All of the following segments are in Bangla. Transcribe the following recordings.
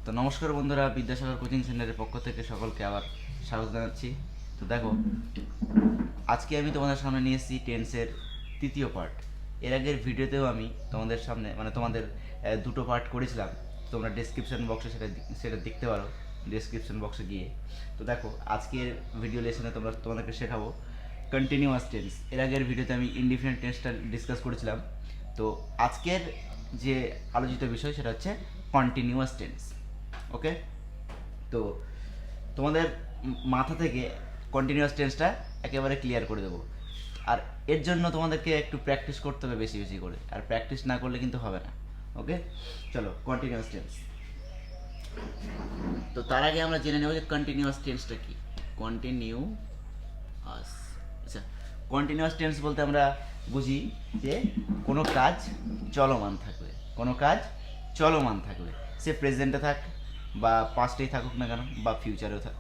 তো নমস্কার বন্ধুরা, বিদ্যাসাগর কোচিং সেন্টারের পক্ষ থেকে সকলকে আবার স্বাগত জানাচ্ছি। তো দেখো, আজকে আমি তোমাদের সামনে নিয়ে এসেছি টেন্সের তৃতীয় পার্ট। এর আগের ভিডিওতেও আমি তোমাদের সামনে তোমাদের দুটো পার্ট করেছিলাম। তোমরা ডেসক্রিপশন বক্সে সেটা দেখতে পারো, ডেসক্রিপশন বক্সে গিয়ে। তো দেখো, আজকের ভিডিও লেসনে তোমাদেরকে শেখাবো কন্টিনিউয়াস টেন্স। এর আগের ভিডিওতে আমি ইনডিফিনিট টেন্সটা ডিসকাস করেছিলাম। তো আজকের যে আলোচিত বিষয় সেটা হচ্ছে কন্টিনিউয়াস টেন্স। ওকে, তো তোমাদের মাথা থেকে কন্টিনিউয়াস টেন্সটা একেবারে ক্লিয়ার করে দেবো। আর এর জন্য তোমাদেরকে একটু প্র্যাকটিস করতে হবে বেশি বেশি করে, আর প্র্যাকটিস না করলে কিন্তু হবে না। ওকে, চলো কন্টিনিউয়াস টেন্স। তো তার আগে আমরা জেনে নেব যে কন্টিনিউয়াস টেন্সটা কি। কন্টিনিউয়াস, আচ্ছা, কন্টিনিউয়াস টেন্স বলতে আমরা বুঝি যে কোনো কাজ চলমান থাকবে, কোনো কাজ চলমান থাকবে, সে প্রেজেন্টে থাক বা পাস্টেই থাকুক না কেন বা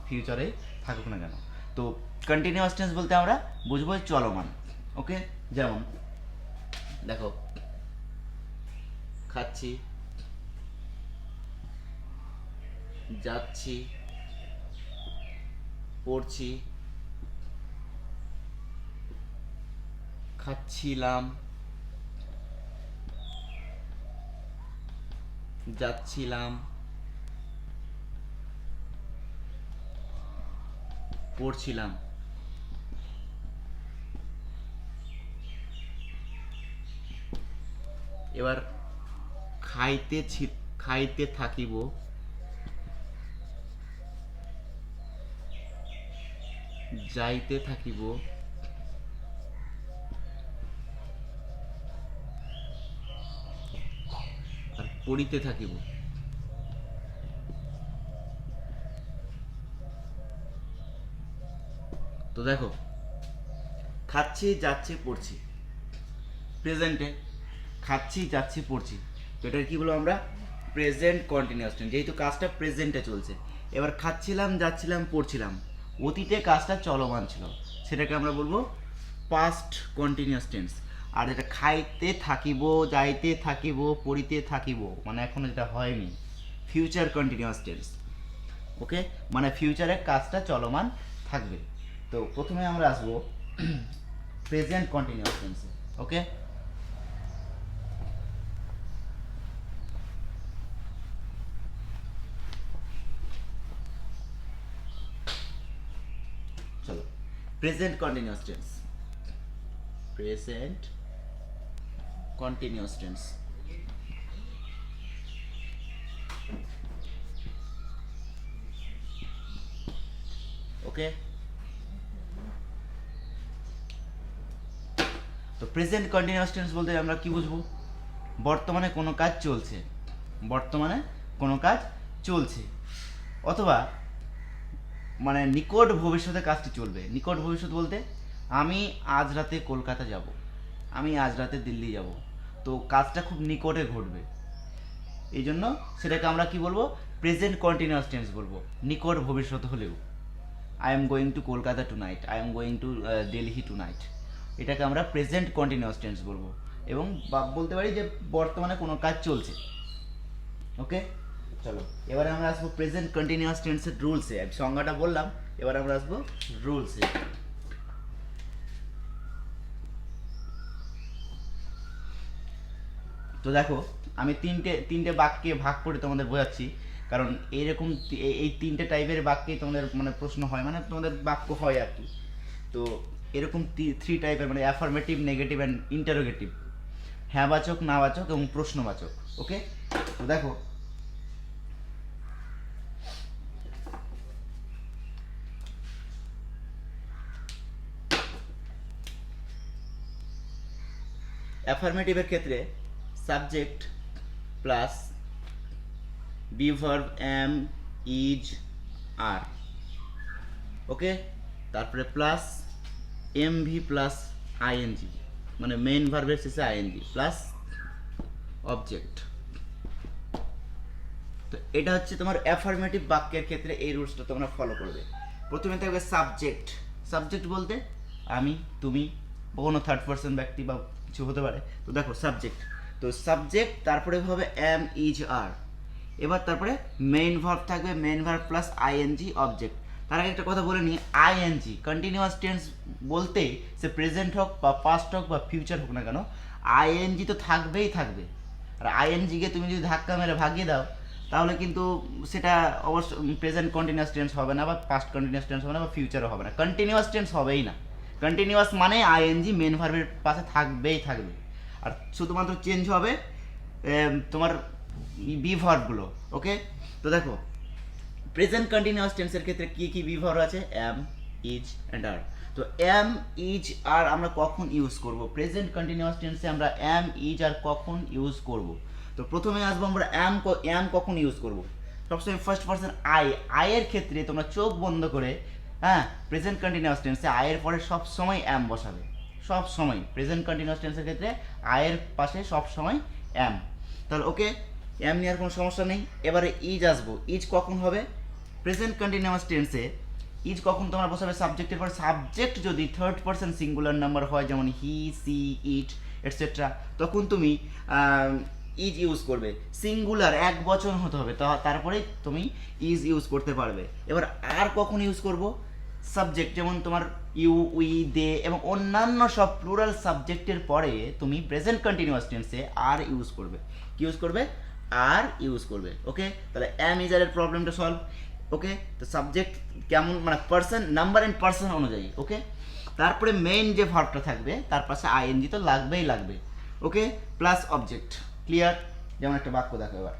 ফিউচারে থাকুক না কেন। তো কন্টিনিউয়াস টেন্স বলতে আমরা বুঝবো চলমান। ওকে, যেমন দেখো, খাচ্ছি, যাচ্ছি, পড়ছি, খাচ্ছিলাম, যাচ্ছিলাম, পড়ছিলাম। এবার খাইতে থাকিব, যাইতে থাকিব, আর পড়িতে থাকিব। তো দেখো, খাচ্ছি, যাচ্ছি, পড়ছি, প্রেজেন্টে খাচ্ছি, যাচ্ছি, পড়ছি। তো এটা কি বলবো আমরা? প্রেজেন্ট কন্টিনিউয়াস টেন্স, যেহেতু কাজটা প্রেজেন্টে চলছে। এবার খাচ্ছিলাম, যাচ্ছিলাম, পড়ছিলাম, অতীতে কাজটা চলমান ছিল, সেটাকে আমরা বলবো পাস্ট কন্টিনিউয়াস টেন্স। আর যেটা খাইতে থাকিব, যাইতে থাকিব, পড়িতে থাকিব, মানে এখনো যেটা হয়নি, ফিউচার কন্টিনিউয়াস টেন্স। ওকে, মানে ফিউচারে কাজটা চলমান থাকবে। তো প্রথমে আমরা আসবো প্রেজেন্ট কন্টিনিউয়াস টেন্সে। ওকে, চলো, present continuous tense. Present continuous tense. Okay, তো প্রেজেন্ট কন্টিনিউয়াস টেন্স বলতে আমরা কি বুঝবো? বর্তমানে কোনো কাজ চলছে, বর্তমানে কোনো কাজ চলছে, অথবা মানে নিকট ভবিষ্যতে কাজটি চলবে। নিকট ভবিষ্যৎ বলতে আমি আজ রাতে কলকাতা যাব, আমি আজ রাতে দিল্লি যাব, তো কাজটা খুব নিকটে ঘটবে, এই জন্য সেটাকে আমরা কি বলবো? প্রেজেন্ট কন্টিনিউয়াস টেন্স বলবো, নিকট ভবিষ্যৎ হলেও। I am going to Kolkata tonight, I am going to Delhi tonight, এটাকে আমরা প্রেজেন্ট কন্টিনিউয়াস টেন্স বলবো। এবং বলতে পারি যে বর্তমানে কোনো কাজ চলছে। ওকে, চলো এবারে আমরা আসবো প্রেজেন্ট কন্টিনিউয়াস টেন্সের রুলসে। আমি সংজ্ঞাটা বললাম, এবার আমরা আসবো রুলসে। তো দেখো, আমি তিনটে বাক্যে ভাগ করে তোমাদের বোঝাচ্ছি, কারণ এইরকম এই তিনটে টাইপের বাক্যেই তোমাদের মানে প্রশ্ন হয়, মানে তোমাদের বাক্য হয় আর কি। তো এরকম থ্রি টাইপের, মানে অ্যাফার্মেটিভ, নেগেটিভ অ্যান্ড ইন্টারোগেটিভ, হ্যাঁবাচক, নাবাচক এবং প্রশ্নবাচক। ওকে, তো দেখো, অ্যাফার্মেটিভের ক্ষেত্রে subject plus be verb am, is, are. Okay, তারপরে plus M V plus ING, মানে মেইন ভার্বের শেষে আইএনজি প্লাস অবজেক্ট। তো এটা হচ্ছে তোমার অ্যাফার্মেটিভ বাক্যের ক্ষেত্রে এই রুলসটা তোমরা ফলো করবে। প্রথমে থাকবে সাবজেক্ট। সাবজেক্ট বলতে আমি, তুমি, কোনো থার্ড পার্সন ব্যক্তি বা কিছু হতে পারে। তো দেখো সাবজেক্ট, তো সাবজেক্ট তারপরে হবে এম, ইজ, আর। এবার তারপরে মেইন ভার্ব থাকবে, main verb plus ING object. তার আগে একটা কথা বলে নিই, আইএনজি কন্টিনিউয়াস টেন্স বলতে সে প্রেজেন্ট হোক বা পাস্ট হোক বা ফিউচার হোক না কেন, আইএনজি তো থাকবেই থাকবে। আর আইএনজিকে তুমি যদি ধাক্কা মেরে ভাগিয়ে দাও তাহলে কিন্তু সেটা অবশ্য প্রেজেন্ট কন্টিনিউয়াস টেন্স হবে না, বা পাস্ট কন্টিনিউয়াস টেন্স হবে না, বা ফিউচারও হবে না, কন্টিনিউয়াস টেন্স হবেই না। কন্টিনিউয়াস মানে আইএনজি মেন ভার্বের পাশে থাকবেই থাকবে। আর শুধুমাত্র চেঞ্জ হবে তোমার বি ভার্বগুলো। ওকে, তো দেখো প্রেজেন্ট কন্টিনিউয়াস টেন্সের ক্ষেত্রে কী কী বি ভার্ব আছে? এম, ইজ অ্যান্ড আর। তো এম, ইজ, আর আমরা কখন ইউজ করব? প্রেজেন্ট কন্টিনিউয়াস টেন্সে আমরা এম, ইজ, আর কখন ইউজ করব? তো প্রথমে আসবো আমরা এম কখন ইউজ করব। সবসময় ফার্স্ট পারসন আয়ের ক্ষেত্রে তোমরা চোখ বন্ধ করে, হ্যাঁ, প্রেজেন্ট কন্টিনিউয়াস টেন্সে আয়ের পরে সব সময় এম বসাবে, সব সময়। প্রেজেন্ট কন্টিনিউয়াস টেন্সের ক্ষেত্রে আয়ের পাশে সব সময় এম। তাহলে ওকে, এম নিয়ে আর কোনো সমস্যা নেই। এবারে ইজ আসবো। ইজ কখন হবে? প্রেজেন্ট কন্টিনিউয়াস টেন্সে ইজ কখন তোমরা বসাবে? সাবজেক্টের পর। সাবজেক্ট যদি থার্ড পারসন সিঙ্গুলার নাম্বার হয়, যেমন হি, সি, ইট এটসেট্রা, তখন তুমি ইজ ইউজ করবে। সিঙ্গুলার এক বচন হতে হবে, তারপরে তুমি ইজ ইউজ করতে পারবে। এবার আর কখন ইউজ করব? সাবজেক্ট, যেমন তোমার ইউ, উই, দে এবং অন্যান্য সব প্লুরাল সাবজেক্টের পরে তুমি প্রেজেন্ট কন্টিনিউয়াস টেন্সে আর ইউজ করবে। কি ইউজ করবে? আর ইউজ করবে। ওকে, তাহলে এম ইজ আর এর প্রবলেমটা সলভ। ওকে, তো সাবজেক্ট কেমন, মানে পার্সন, নাম্বার অ্যান্ড পার্সন অনুযায়ী। ওকে, তারপরে মেইন যে ভার্বটা থাকবে তার পাশে আইএনজি তো লাগবেই লাগবে। ওকে, প্লাস অবজেক্ট। ক্লিয়ার? যেমন একটা বাক্য দেখো এবার,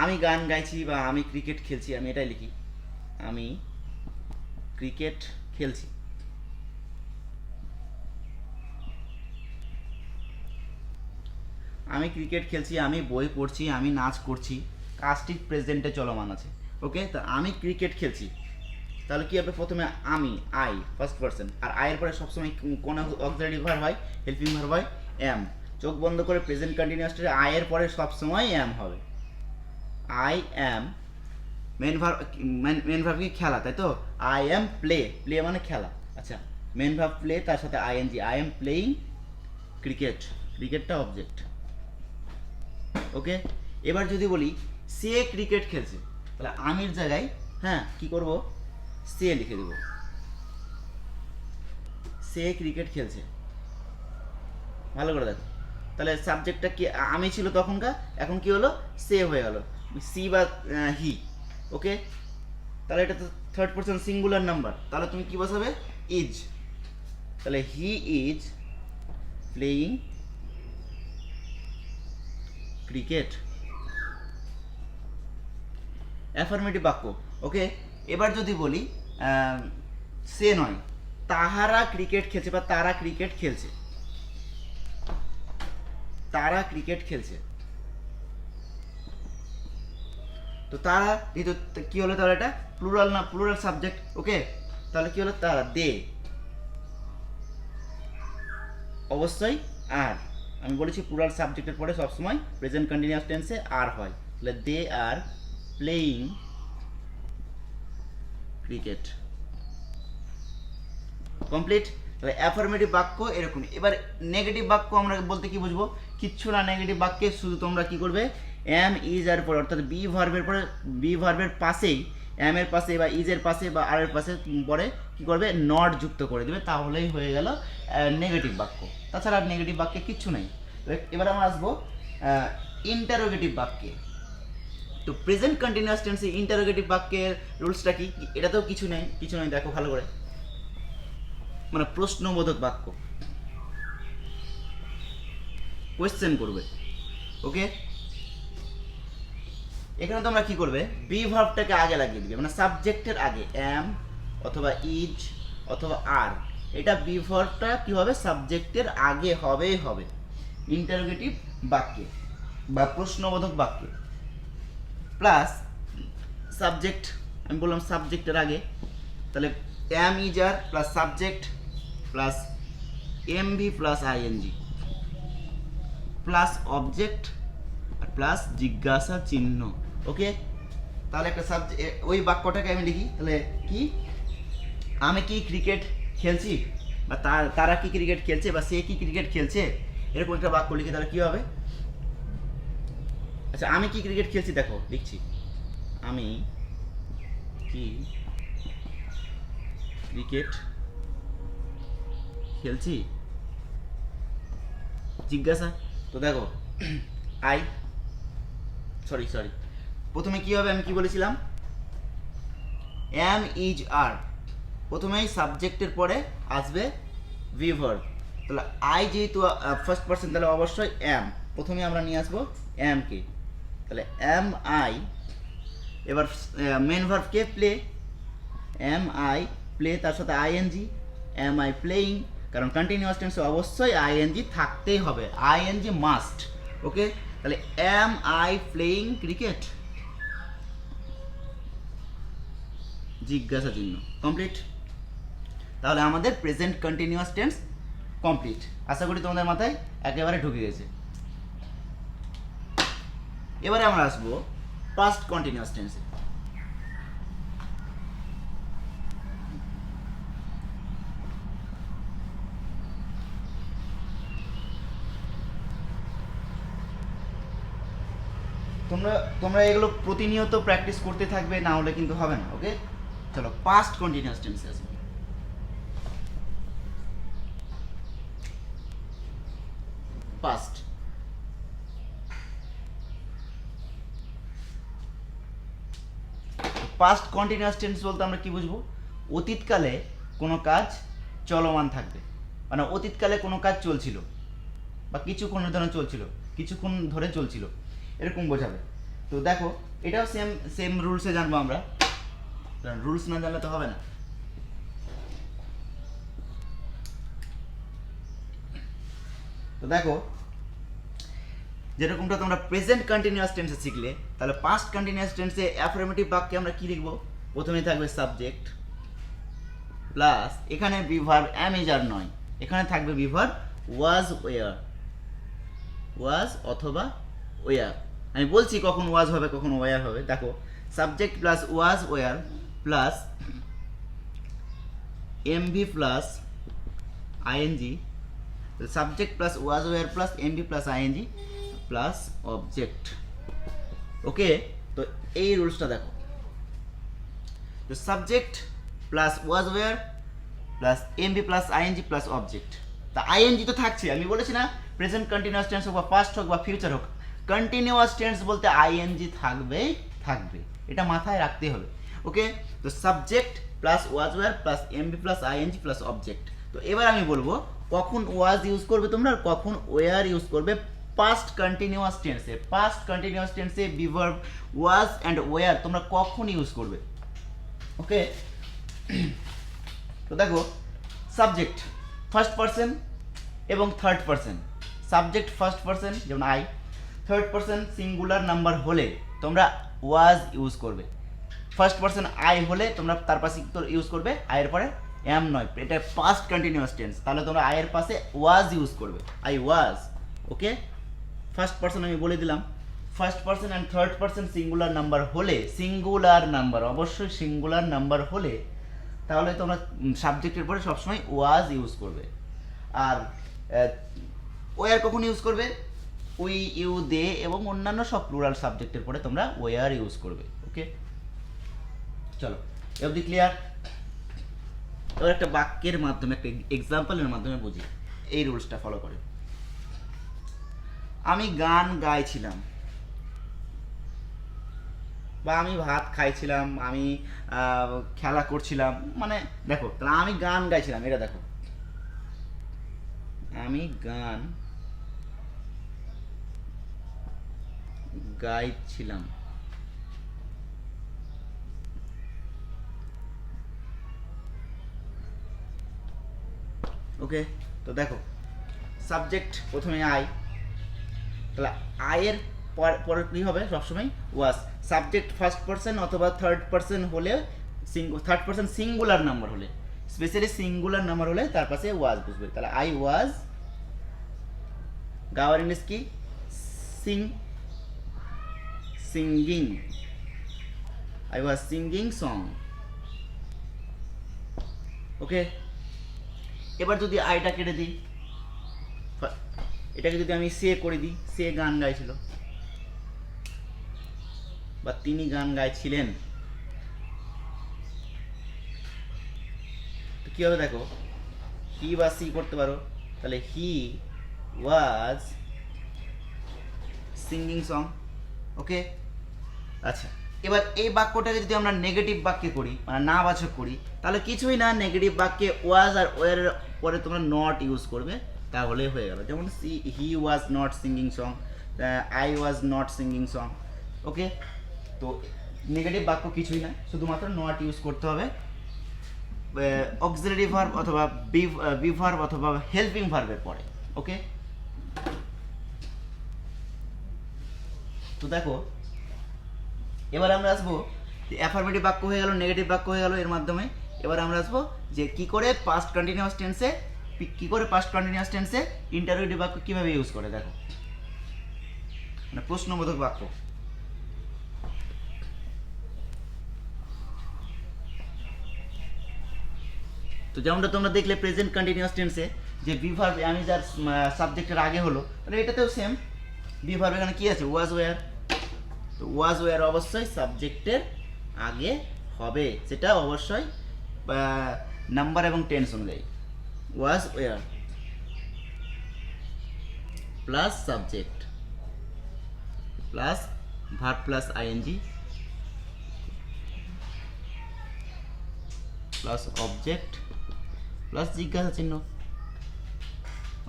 আমি গান গাইছি বা আমি ক্রিকেট খেলছি, আমি এটাই লিখি, আমি ক্রিকেট খেলছি। আমি ক্রিকেট খেলছি, আমি বই পড়ছি, আমি নাচ করছি, কাজটি প্রেজেন্টে চলমান আছে। ওকে, তো আমি ক্রিকেট খেলছি, তাহলে কি হবে? প্রথমে আমি, আই, ফার্স্ট পারসন, আর আয়ের পরে সবসময় কোন অক্সিলারি ভার্ব হয়? হেল্পিং ভার্ব হয় এম। চোখ বন্ধ করে প্রেজেন্ট কন্টিনিউয়াস টেন্সে আয়ের পরে সবসময় এম হবে। আই অ্যাম, মেন ভার্ব কি? খেলা, তাই তো? আই অ্যাম প্লে, প্লে মানে খেলা। আচ্ছা, মেন ভার্ব প্লে, তার সাথে ING, I am playing cricket, ক্রিকেটটা অবজেক্ট। ওকে, এবার যদি বলি সে ক্রিকেট খেলছে, তাহলে আমির জায়গায়, হ্যাঁ, কি করব? সে লিখে দেব। সে ক্রিকেট খেলছে। ভালো করে দেখো, তাহলে সাবজেক্টটা কি আমি ছিল তখনকার, এখন কি হলো? সে হয়ে গেল, সি বা হি। ওকে, তাহলে এটা তো থার্ড পারসন সিঙ্গুলার নাম্বার, তাহলে তুমি কি বসাবে? ইজ। তাহলে he is playing cricket. Affirmative বাক্য। ওকে, এবার যদি বলি সে নয়, তাহারা ক্রিকেট খেলছে বা তারা ক্রিকেট খেলছে, তারা ক্রিকেট খেলছে। তো তারা যেহেতু কি হলো, তাহলে এটা প্লুরাল না, প্লুরাল সাবজেক্ট। ওকে, তাহলে কি হলো? তারা, দে, অবশ্যই আর। আমি বলেছি প্লুরাল সাবজেক্টের পরে সবসময় প্রেজেন্ট কন্টিনিউয়াস টেন্সে আর হয়, তাহলে দে আর প্লেয়িং ক্রিকেট। কমপ্লিট। তাহলে অ্যাফার্মেটিভ বাক্য এরকম। এবার নেগেটিভ বাক্য আমরা বলতে কি বুঝবো? কিচ্ছু না, নেগেটিভ বাক্যে শুধু তোমরা কি করবে? এম, ইজ, আর পরে, অর্থাৎ বি ভার্বের পরে, বি ভার্বের পাশেই এম এর পাশে বা ইজের পাশে বা আর এর পাশে পরে কি করবে? নট যুক্ত করে দেবে, তাহলেই হয়ে গেল নেগেটিভ বাক্য। তাছাড়া নেগেটিভ বাক্যে কিচ্ছু নেই। এবার আমরা আসবো ইন্টারোগেটিভ বাক্যে। তো প্রেজেন্ট কন্টিনিউয়াস টেন্সে ইন্টারোগেটিভ বাক্যের রুলসটা কি? এটাতেও কিছু নেই, কিছু নেই, দেখো ভালো করে, মানে প্রশ্নবোধক বাক্য, কোয়েশ্চেন করবে। ওকে, এখানে তোমরা কি করবে? বি ভার্বটাকে আগে লাগিয়ে দিবে, মানে সাবজেক্টের আগে এম অথবা ইজ অথবা আর, এটা বি ভার্বটা কি হবে? সাবজেক্টের আগে হবেই হবে ইন্টারোগেটিভ বাক্যে বা প্রশ্নবোধক বাক্যে। প্লাস সাবজেক্ট, আমি বললাম সাবজেক্টের আগে, তাহলে am, is, are plus subject plus MV plus ING plus object আর প্লাস জিজ্ঞাসা চিহ্ন। ওকে, তাহলে একটা সাবজেক্ট, ওই বাক্যটাকে আমি লিখি, তাহলে কি? আমি কি ক্রিকেট খেলছি, বা তারা কি ক্রিকেট খেলছে, বা সে কি ক্রিকেট খেলছে, এরকম একটা বাক্য লিখে তাহলে কি হবে? আচ্ছা, আমি কি ক্রিকেট খেলছি, দেখো লিখছি, আমি কি ক্রিকেট খেলছি, জিজ্ঞাসা। তো দেখো সরি প্রথমে কি হবে, আমি কি বলেছিলাম, এম ইজ আর, প্রথমেই সাবজেক্টের পরে আসবে ভি ভার্ব। তাহলে আই যেহেতু ফার্স্ট পার্সন, তাহলে অবশ্যই এম, প্রথমে আমরা নিয়ে আসবো এম কে, তাহলে এম আই। এবার মেন ভার্ব কে, প্লে, এম আই প্লে, তার সাথে আইএনজি, এম আই প্লেইং, কারণ কন্টিনিউয়াস টেন্সে অবশ্যই আইএনজি থাকতেই হবে, আইএনজি মাস্ট। ওকে, তাহলে এম আই প্লেইং ক্রিকেট, জিজ্ঞাসা চিহ্ন, কমপ্লিট। তাহলে আমাদের প্রেজেন্ট কন্টিনিউয়াস টেন্স কমপ্লিট। আশা করি তোমাদের মাথায় একেবারে ঢুকে গেছে। এবারে আমরা আসবো পাস্ট কন্টিনিউয়াস টেন্সে। তোমরা এগুলো প্রতিনিয়ত প্র্যাকটিস করতে থাকবে, না হলে কিন্তু হবে না। ওকে, চলো পাস্ট কন্টিনিউয়াস টেন্সে আসবো। পাস্ট, পাস্ট কন্টিনিউয়াস টেন্স বলতে আমরা কি বুঝবো? অতীতকালে কোনো কাজ চলমান থাকবে, মানে অতীতকালে কোনো কাজ চলছিল বা কিছুক্ষণ ধরে চলছিল, এরকম বোঝাবে। তো দেখো, এটাও সেম রুলসে জানবো আমরা, রুলস না জানলে তো হবে না। তো দেখো, যেরকমটা তোমরা প্রেজেন্ট কন্টিনিউয়াস টেন্সে শিখলে, তাহলে পাস্ট কন্টিনিউয়াস টেন্সে অ্যাফার্মেটিভ বাক্যে আমরা কি লিখবো? প্রথমে থাকবে সাবজেক্ট প্লাস, এখানে বিভার্ব এম ইজ আর নয়, এখানে থাকবে বিভার্ব ওয়াজ ওয়ার, ওয়াজ অথবা ওয়ার। আমি বলছি কখন ওয়াজ হবে কখন ওয়ার হবে। দেখো, subject plus was were plus MV plus ING, subject plus was were plus MV plus ING plus object. Okay, তো এই রুলসটা দেখো, তো subject plus was were plus MV plus ING plus object. তা আইএনজি তো থাকছে, আমি বলেছি না, প্রেজেন্ট কন্টিনিউয়াস টেন্স হোক বা পাস্ট হোক বা ফিউচার হোক, কন্টিনিউয়াস টেন্স বলতে আইএনজি থাকবে, এটা মাথায় রাখতে হবে। ওকে, তো subject plus was were plus MV plus ING plus object. তো এবার আমি বলবো কখন ওয়াজ ইউজ করবে তোমরা আর কখন ওয়ার ইউজ করবে পাস্ট কন্টিনিউয়াস টেন্সে। পাস্ট কন্টিনিউয়াস টেন্সে বিভার্ব ওয়াজ অ্যান্ড ওয়ার তোমরা কখন ইউজ করবে। ওকে, তো দেখো, সাবজেক্ট ফার্স্ট পারসন এবং third person, subject first person যেমন I, third person singular number হলে তোমরা ওয়াজ ইউজ করবে, ফার্স্ট পারসন আই হলে তোমরা তার পাশে ইউজ করবে আয়ের পরে এম নয়, এটা পাস্ট কন্টিনিউয়াস টেন্স, তাহলে তোমরা আয়ের পাশে ওয়াজ ইউজ করবে, I was. Okay, first person আমি বলে দিলাম, first person and third person singular number হলে, সিঙ্গুলার নাম্বার অবশ্যই সিঙ্গুলার নাম্বার হলে তাহলে তোমরা সাবজেক্টের পরে সবসময় ওয়াজ ইউজ করবে। আর ওয়ার কখন ইউজ করবে? উই, ইউ, দে এবং অন্যান্য সব প্লুরাল সাবজেক্টের পরে তোমরা ওয়ার ইউজ করবে। ওকে, চলো অবধি ক্লিয়ার। এবার একটা বাক্যের মাধ্যমে, একটা এক্সাম্পলের মাধ্যমে বুঝি, এই রুলসটা ফলো করে। আমি গান গাইছিলাম বা আমি ভাত খাইছিলাম, আমি খেলা করছিলাম, মানে দেখো, তাহলে আমি গান গাইছিলাম, এটা দেখো, আমি গান গাইছিলাম। ওকে, তো দেখো, সাবজেক্ট প্রথমে আই, তাহলে আয়ের পরে কী হবে সবসময় ওয়াজ। সাবজেক্ট ফার্স্ট পারসন অথবা থার্ড পারসন হলে, থার্ড পারসন সিঙ্গুলার নাম্বার হলে, স্পেশালি সিঙ্গুলার নাম্বার হলে তার পাশে ওয়াজ বুঝবে। তাহলে আই ওয়াজ, গাওয়ার ইংলিশ কি? Singing, I was singing song. Okay, এবার যদি আইটা কেটে দিই, এটাকে যদি আমি সে করে দিই, সে গান গাইছিল বা তিনি গান গাইছিলেন, তো কী হবে দেখো, হি বা সি করতে পারো, তাহলে হি ওয়াজ সিঙ্গিং সং। ওকে, আচ্ছা এবার এই বাক্যটাকে যদি আমরা নেগেটিভ বাক্যে করি, মানে না বাচক করি, তাহলে কিছুই না, নেগেটিভ বাক্যে ওয়াজ আর ওয়ার পরে তোমরা নট ইউজ করবে, তাহলে হয়ে গেল। যেমন he was not singing song, I was not singing song. Okay, তো নেগেটিভ বাক্য কিছুই না, শুধুমাত্র নট ইউজ করতে হবে অক্সিলারি ভার্ব অথবা বি ভার্ব অথবা হেল্পিং ভার্বের পরে। ওকে, তো দেখো এবার আমরা আসবো যে অ্যাফার্মেটিভ বাক্য হয়ে গেল, নেগেটিভ বাক্য হয়ে গেল এর মাধ্যমে। এবার আমরা আসবো যে কি করে পাস্ট কন্টিনিউয়াস টেন্সে ইন্টারোগেটিভ বাক্য কিভাবে ইউজ করে। দেখো, মানে প্রশ্নবোধক বাক্য। তো যেমনটা তোমরা দেখলে প্রেজেন্ট কন্টিনিউয়াস টেন্সে যে বি ভার্ব আমি যার সাবজেক্টের আগে হলো, তাহলে এটাতেও সেম বি ভার্ব এখানে কি আছে, ওয়াজ ওয়্যার। তো ওয়াজ ওয়্যার অবশ্যই সাবজেক্টের আগে হবে, সেটা অবশ্যই নাম্বার এবং টেন্স অনুযায়ী। Was were plus subject plus verb plus ING plus object plus জিজ্ঞাসা চিহ্ন।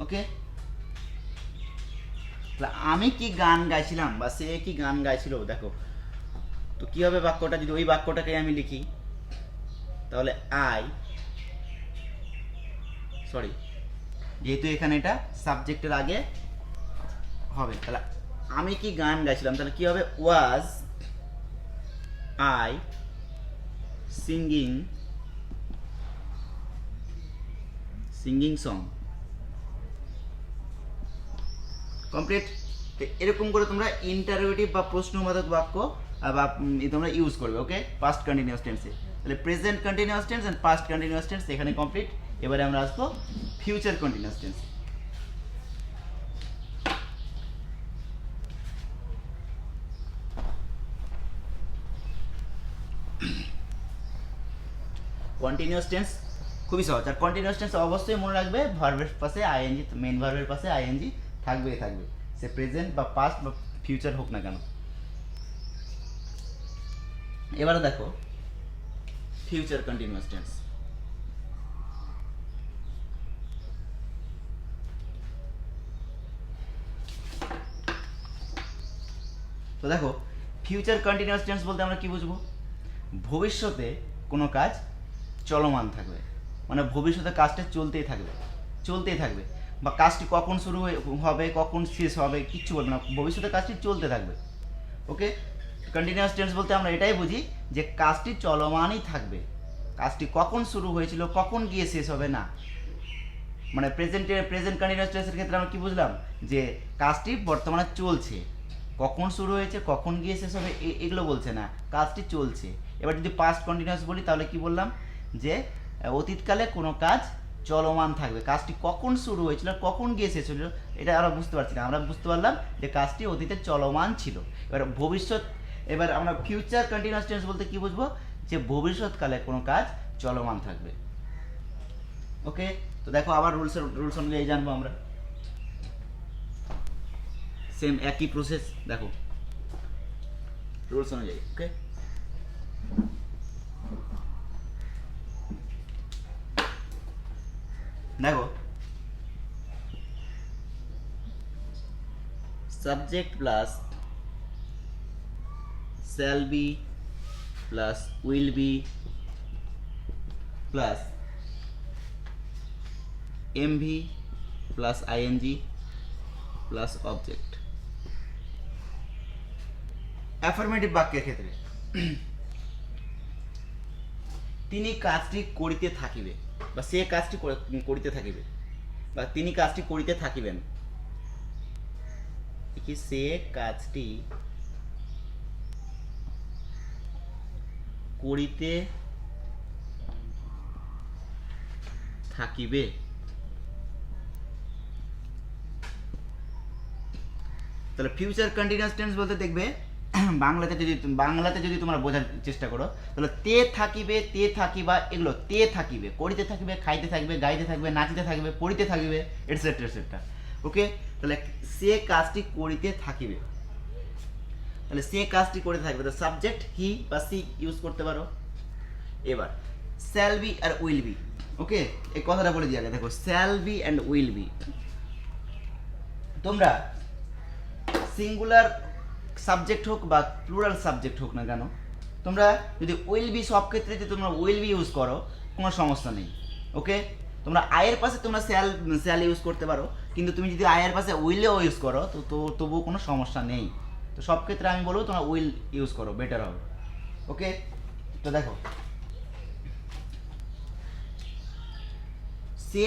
ওকে, আমি কি গান গাইছিলাম বা সে কি গান গাইছিল, দেখো তো কি হবে বাক্যটা, যদি ওই বাক্যটাকে আমি লিখি তাহলে যেহেতু এখানে এটা সাবজেক্টের আগে হবে, তাহলে আমি কি গান গাইছিলাম, তাহলে কি হবে, was I singing song. Complete. এরকম করে তোমরা ইন্টারোগেটিভ বা প্রশ্নবোধক বাক্য বা তোমরা ইউজ করবে। ওকে, পাস্ট কন্টিনিউয়াস টেন্সে। তাহলে present continuous tense and past continuous tense এখানে কমপ্লিট। এবারে আমরা আসবো future continuous tense. Continuous tense খুবই সহজ, আর কন্টিনিউয়াস টেন্স অবশ্যই মনে রাখবে ভার্বের পাশে আইএনজি, মেইন ভার্বের পাশে আইএনজি থাকবে, সে প্রেজেন্ট বা পাস্ট বা ফিউচার হোক না কেন। এবারে দেখো ফিউচার কন্টিনিউয়াস টেন্স। তো দেখো ফিউচার কন্টিনিউয়াস টেন্স বলতে আমরা কি বুঝবো, ভবিষ্যতে কোনো কাজ চলমান থাকবে, মানে ভবিষ্যতে কাজটা চলতেই থাকবে, বা কাজটি কখন শুরু হবে কখন শেষ হবে কিচ্ছু বলবে না, ভবিষ্যতে কাজটি চলতে থাকবে। ওকে, কন্টিনিউয়াস টেন্স বলতে আমরা এটাই বুঝি যে কাজটি চলমানই থাকবে, কাজটি কখন শুরু হয়েছিল কখন গিয়ে শেষ হবে না। মানে প্রেজেন্ট কন্টিনিউয়াস টেন্সের ক্ষেত্রে আমরা কি বুঝলাম, যে কাজটি বর্তমানে চলছে, কখন শুরু হয়েছে কখন গিয়ে শেষ হবে এগুলো বলছে না, কাজটি চলছে। এবার যদি পাস্ট কন্টিনিউয়াস বলি তাহলে কি বললাম, যে অতীতকালে কোনো কাজ চলমান থাকবে, কাজটি কখন শুরু হয়েছিল কখন গিয়ে শেষ হলো এটা আমরা বুঝতে পারছি না, আমরা বুঝতে পারলাম যে কাজটি অতীতে চলমান ছিল। এবার আমরা ফিউচার কন্টিনিউয়াস টেন্স বলতে কি বুঝবো, যে ভবিষ্যৎকালে কোনো কাজ চলমান থাকবে। ওকে, তো দেখো আবার রুলস অনুযায়ী জানবো আমরা, সেম একই প্রসেস, দেখো রুলস অনুযায়ী। ওকে, দেখো subject plus shall be plus will be plus MV plus ING plus object. Affirmative বাক্যের ক্ষেত্রে তিনি কাজটি করিতে থাকিবে, বা সে কাজটি করিতে থাকিবে, বা তিনি কাজটি করিতে থাকিবেন, কি সে কাজটি করিতে থাকিবে, তাহলে ফিউচার কন্টিনিউয়াস টেন্স বলতে দেখবে বাংলাতে যদি তোমরা বোঝার চেষ্টা করো, তাহলে তে থাকিবে, তে থাকিবা, এগুলো তে থাকিবে, করিতে থাকিবে, খাইতে থাকবে, গাইতে থাকবে, নাচিতে থাকবে, পড়িতে থাকিবে, এটসেট্রা এটসেট্রা। ওকে, তাহলে সে কাজটি করিতে থাকিবে, তাহলে সে কাজটি করে থাকবে, তো সাবজেক্ট হি বা সি ইউজ করতে পারো। এবার শ্যাল বি আর উইল বি। ওকে, এই কথাটা বলে দিয়ে আগে দেখো, shall be and will be, তোমরা সিঙ্গুলার সাবজেক্ট হোক বা প্লুরাল সাবজেক্ট হোক না কেন, তোমরা যদি উইল বি, সব ক্ষেত্রে যদি তোমরা উইল বি ইউজ করো কোনো সমস্যা নেই। ওকে, তোমরা আয়ের পাশে তোমরা শ্যাল ইউজ করতে পারো, কিন্তু তুমি যদি আয়ের পাশে উইলেও ইউজ করো তো তবুও কোনো সমস্যা নেই। তো সব ক্ষেত্রে আমি বলবো তোমরা উইল ইউজ করো, বেটার হবে। ওকে, তো দেখো, সে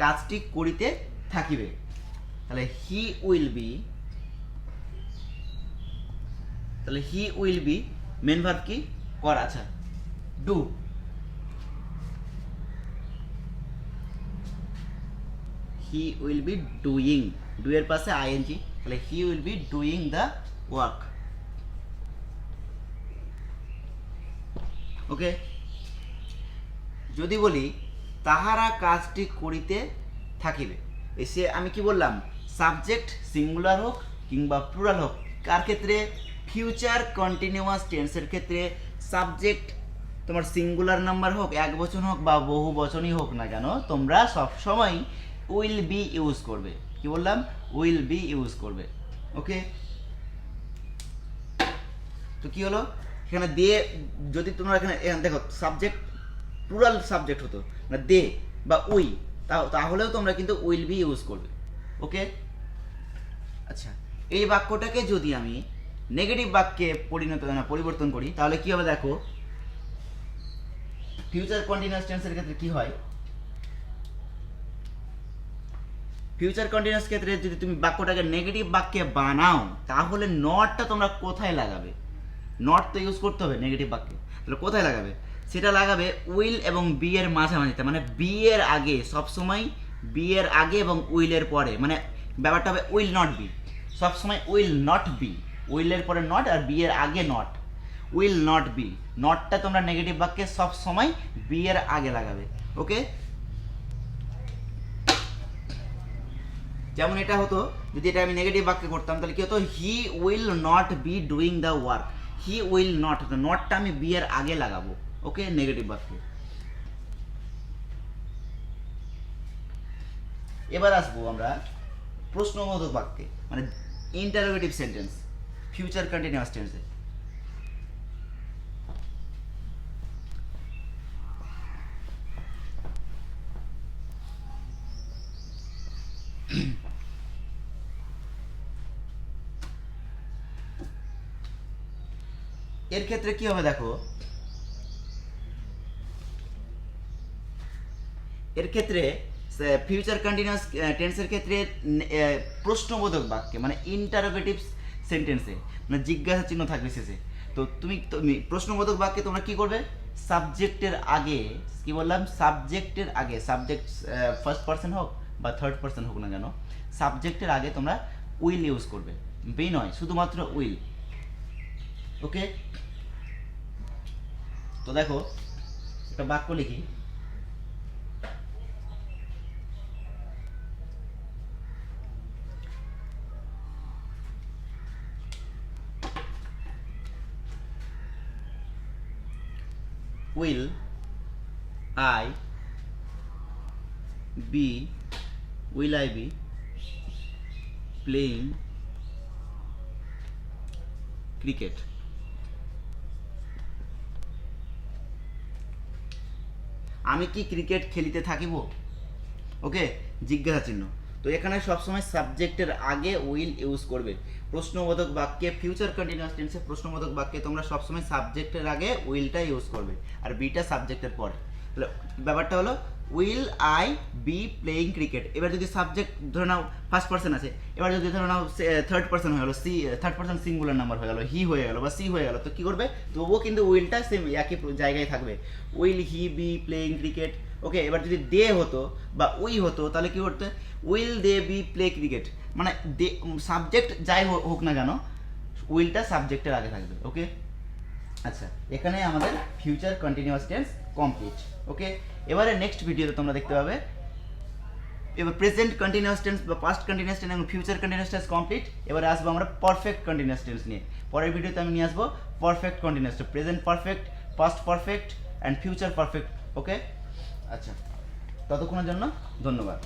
কাজটি করিতে থাকিবে, তাহলে হি উইল বি, তাহলে he will be main verb কি করা, আচ্ছা do, he will be doing, do এর পাশে আইএনজি, তাহলে he will be doing the work. Okay, যদি বলি তাহারা কাজটি করিতে থাকিবে, এসে আমি কি বললাম, সাবজেক্ট সিঙ্গুলার হোক কিংবা প্লুরাল হোক, কার ক্ষেত্রে, ফিউচার কন্টিনিউয়াস টেন্সের ক্ষেত্রে সাবজেক্ট তোমার সিঙ্গুলার নাম্বার হোক, এক বচন হোক বা বহু বচনই হোক না কেন, তোমরা সবসময় উইল বি ইউজ করবে। কি বললাম, উইল বি ইউজ করবে। ওকে, তো কি হলো এখানে দিয়ে, যদি তোমরা এখানে দেখো সাবজেক্ট প্লুরাল সাবজেক্ট হতো না দে বা উই, তাহলেও তোমরা কিন্তু উইল বি ইউজ করবে। ওকে, আচ্ছা এই বাক্যটাকে যদি আমি নেগেটিভ বাক্যে পরিবর্তন করি তাহলে কি হবে, দেখো ফিউচার কন্টিনিউয়াস টেন্সের ক্ষেত্রে কি হয়, ফিউচার কন্টিনিউয়াস ক্ষেত্রে যদি তুমি বাক্যটাকে নেগেটিভ বাক্যে বানাও তাহলে নটটা তোমরা কোথায় লাগাবে, নট তো ইউজ করতে হবে নেগেটিভ বাক্যে, তাহলে কোথায় লাগাবে, সেটা লাগাবে উইল এবং বি এর মাঝামাঝিতে, মানে বি এর আগে, সবসময় বি এর আগে এবং উইলের পরে, মানে ব্যাপারটা হবে উইল নট বি, সবসময় উইল নট বি, উইলের পরে নট আর বি এর আগে নট, উইল নট বি, নটটা তোমরা নেগেটিভ বাক্যে সবসময় বি এর আগে লাগাবে। ওকে, যেমন এটা হতো, যদি এটা আমি নেগেটিভ বাক্যে করতাম তাহলে কি হতো, he will not be doing the work, he will not, নটটা আমি বি এর আগে লাগাবো। ওকে, নেগেটিভ বাক্যে। এবার আসবো আমরা প্রশ্নবোধক বাক্যে, মানে ইন্টারোগেটিভ সেন্টেন্স, ফিউচার কন্টিনিউয়াস টেন্সে। এর ক্ষেত্রে কি হবে দেখো, এর ক্ষেত্রে ফিউচার কন্টিনিউয়াস টেন্সের ক্ষেত্রে প্রশ্নবোধক বাক্যে, মানে ইন্টারোগেটিভ সেন্টেন্সে, মানে জিজ্ঞাসা চিহ্ন থাকবে শেষে, তো তুমি প্রশ্নবোধক বাক্যে তোমরা কি করবে, সাবজেক্টের আগে, কি বললাম, সাবজেক্টের আগে, সাবজেক্ট ফার্স্ট পার্সন হোক বা থার্ড পার্সন হোক না কেন, সাবজেক্টের আগে তোমরা উইল ইউজ করবে, বি নয়, শুধুমাত্র উইল। ওকে, তো দেখো একটা বাক্য লিখি, will I be playing cricket? আমি কি ক্রিকেট খেলিতে থাকিব? ওকে, জিজ্ঞাসা চিহ্ন। তো এখানে সবসময় সাবজেক্টের আগে উইল ইউজ করবে। প্রশ্নবোধক বাক্যে, ফিউচার কন্টিনিউয়াস টেন্সে প্রশ্নবোধক বাক্যে তোমরা সবসময় সাবজেক্টের আগে উইলটা ইউজ করবে আর বিটা সাবজেক্টের পরে। তাহলে ব্যাপারটা হলো will I B playing cricket. এবার যদি সাবজেক্ট ধরে নাও ফার্স্ট পার্সন আছে, এবার যদি ধরে নাও থার্ড পার্সন হয়ে গেলো, থার্ড পার্সন সিঙ্গুলার নাম্বার হয়ে গেলো, হি হয়ে গেলো বা সি হয়ে গেলো, তো কী করবে, তবুও কিন্তু উইলটা সেম একই জায়গায় থাকবে, will he be playing cricket. Okay, এবার যদি দে হতো বা উই হতো তাহলে কী করতে, will they be play cricket, মানে দে সাবজেক্ট যাই হোক না কেন, উইলটা সাবজেক্টের আগে থাকবে। ওকে, আচ্ছা, এখানে আমাদের ফিউচার কন্টিনিউয়াস টেন্স কমপ্লিট। ওকে, এবারে নেক্সট ভিডিওতে তোমরা দেখতে পাবে এবার প্রেজেন্ট কন্টিনিউয়াস টেন্স বা পাস্ট কন্টিনিউয়াস টেন্স এবং ফিউচার কন্টিনিউয়াস টেন্স কমপ্লিট। এবারে আসবো আমরা পারফেক্ট কন্টিনিউয়াস টেন্স নিয়ে। পরের ভিডিওতে আমি নিয়ে আসবো perfect continuous tense, present perfect, past perfect and future perfect. Okay, আচ্ছা, ততক্ষণের জন্য ধন্যবাদ।